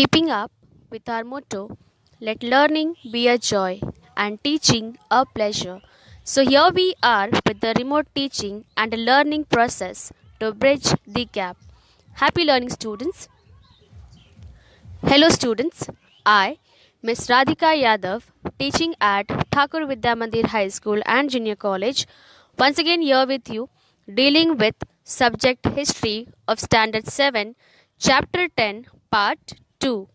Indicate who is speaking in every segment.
Speaker 1: Keeping up with our motto, let learning be a joy and teaching a pleasure. So, here we are with the remote teaching and learning process to bridge the gap. Happy learning, students. Hello, students. I, Miss Radhika Yadav, teaching at Thakur Vidya Mandir High School and Junior College, once again here with you, dealing with subject history of Standard 7, Chapter 10, Part 2.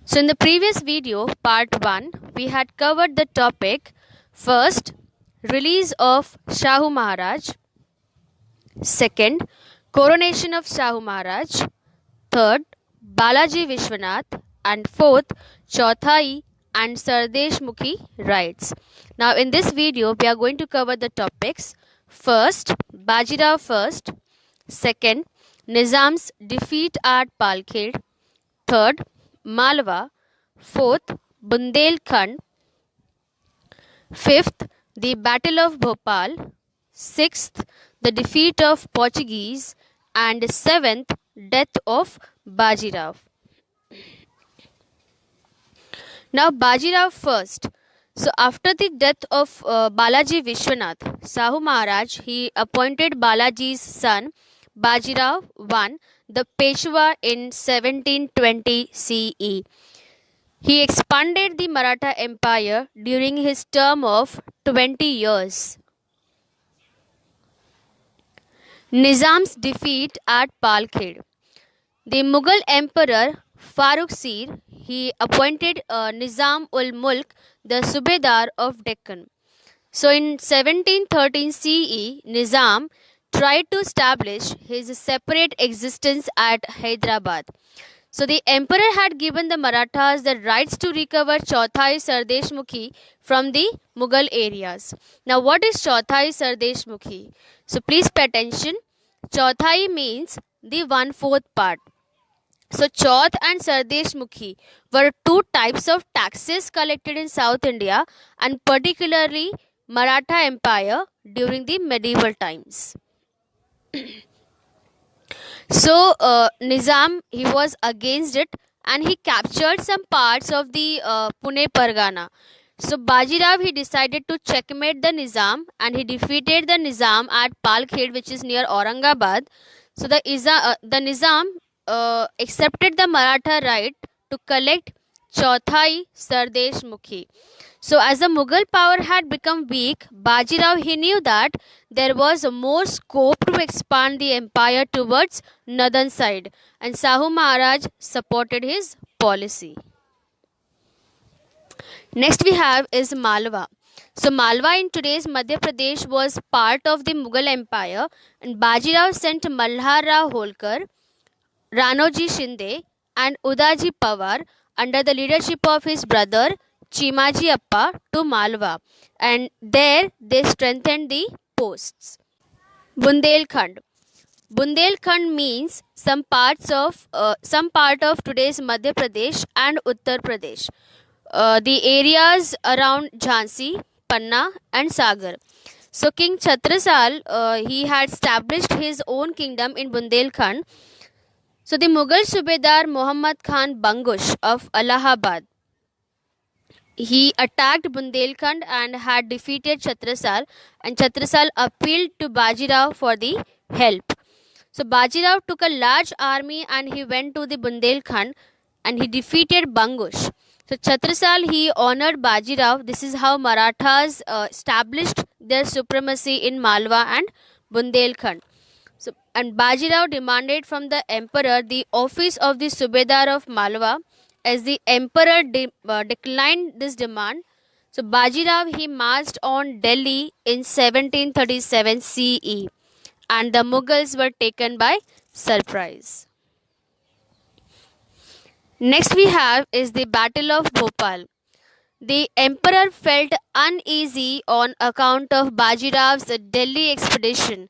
Speaker 1: So, in the previous video, Part 1, we had covered the topic first, release of Shahu Maharaj, second, coronation of Shahu Maharaj, third, Balaji Vishwanath, and fourth, Chauthai and Sardesh Mukhi rights. Now, in this video, we are going to cover the topics first, Bajirao first, second, Nizam's defeat at Palkhed, third, Malwa, fourth, Bundelkhand, fifth, the Battle of Bhopal, sixth, the defeat of Portuguese, and seventh, death of Bajirao. Now, Bajirao first. So, after the death of Balaji Vishwanath, Shahu Maharaj, he appointed Balaji's son, Bajirao I, the Peshwa in 1720 CE. He expanded the Maratha Empire during his term of 20 years. Nizam's defeat at Palkhed. The Mughal Emperor Farrukhsir, he appointed Nizam ul Mulk the Subedar of Deccan. So in 1713 CE, Nizam tried to establish his separate existence at Hyderabad. So the emperor had given the Marathas the rights to recover Chauthai Sardesh Mukhi from the Mughal areas. Now what is Chauthai Sardesh Mukhi? So please pay attention. Chauthai means the 1/4 part. So Chauth and Sardesh Mukhi were two types of taxes collected in South India and particularly Maratha Empire during the medieval times. So Nizam, he was against it and he captured some parts of the Pune Pargana. So Bajirao, he decided to checkmate the Nizam and he defeated the Nizam at Palkhed, which is near Aurangabad. So the Nizam accepted the Maratha right to collect Chauthai Sardesh Mukhi. So as the Mughal power had become weak, Bajirao, he knew that there was more scope to expand the empire towards northern side, and Shahu Maharaj supported his policy. Next we have is Malwa. So Malwa in today's Madhya Pradesh was part of the Mughal Empire, and Bajirao sent Malhar Rao Holkar, Ranoji Shinde and Udaji Pawar under the leadership of his brother Chimaji Appa to Malwa, and there they strengthened the posts. Bundelkhand. Bundelkhand means some part of today's Madhya Pradesh and Uttar Pradesh. The areas around Jhansi, Panna and Sagar. So King Chhatrasal, he had established his own kingdom in Bundelkhand. So the Mughal Subedar Muhammad Khan Bangush of Allahabad, he attacked Bundelkhand and had defeated Chhatrasal, and Chhatrasal appealed to Bajirao for the help. So Bajirao took a large army and he went to the Bundelkhand and he defeated Bangush. So Chhatrasal, he honored Bajirao. This is how Marathas established their supremacy in Malwa and Bundelkhand. So, and Bajirao demanded from the emperor the office of the Subedar of Malwa. As the emperor declined this demand, so Bajirao, he marched on Delhi in 1737 CE, and the Mughals were taken by surprise. Next we have is the Battle of Bhopal. The emperor felt uneasy on account of Bajirao's Delhi expedition.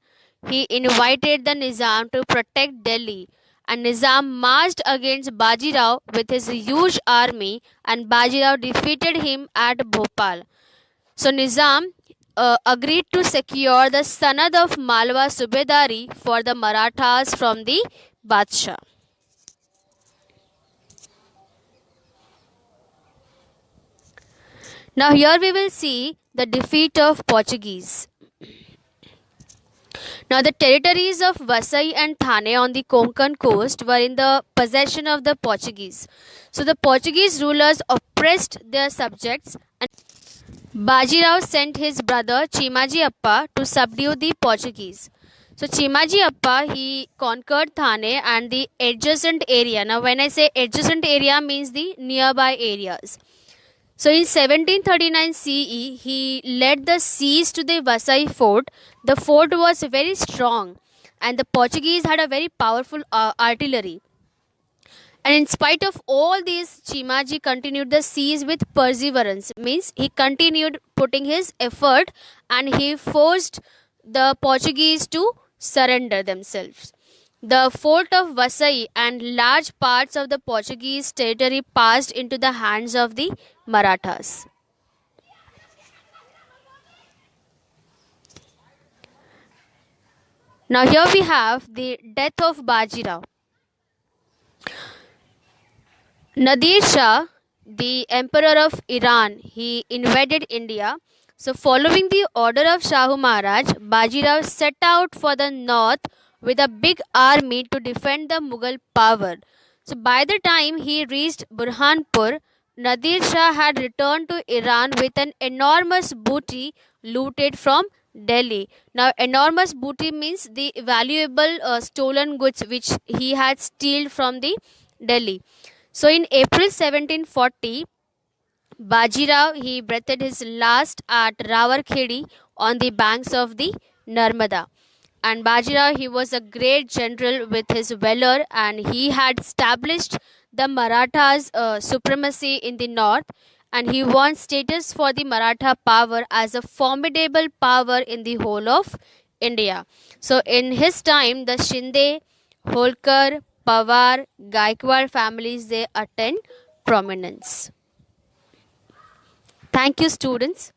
Speaker 1: He invited the Nizam to protect Delhi, and Nizam marched against Bajirao with his huge army, and Bajirao defeated him at Bhopal. So Nizam agreed to secure the Sanad of Malwa Subedari for the Marathas from the Badshah. Now here we will see the defeat of Portuguese. Now the territories of Vasai and Thane on the Konkan coast were in the possession of the Portuguese. So the Portuguese rulers oppressed their subjects, and Bajirao sent his brother Chimaji Appa to subdue the Portuguese. So Chimaji Appa, he conquered Thane and the adjacent area. Now when I say adjacent area means the nearby areas. So in 1739 CE, he led the siege to the Vasai fort. The fort was very strong and the Portuguese had a very powerful artillery. And in spite of all these, Chimaji continued the siege with perseverance. Means he continued putting his effort and he forced the Portuguese to surrender themselves. The fort of Vasai and large parts of the Portuguese territory passed into the hands of the Marathas. Now here we have the death of Bajirao. Nadir Shah, the emperor of Iran, he invaded India. So following the order of Shahu Maharaj, Bajirao set out for the north with a big army to defend the Mughal power. So by the time he reached Burhanpur, Nadir Shah had returned to Iran with an enormous booty looted from Delhi. Now, enormous booty means the valuable stolen goods which he had stealed from the Delhi. So in April 1740, Bajirao he breathed his last at Rawarkhedi on the banks of the Narmada. And Bajirao he was a great general with his valor and he had established the Marathas' supremacy in the north and he won status for the Maratha power as a formidable power in the whole of India. So in his time the Shinde, Holkar, Pawar, Gaikwad families they attained prominence. Thank you students.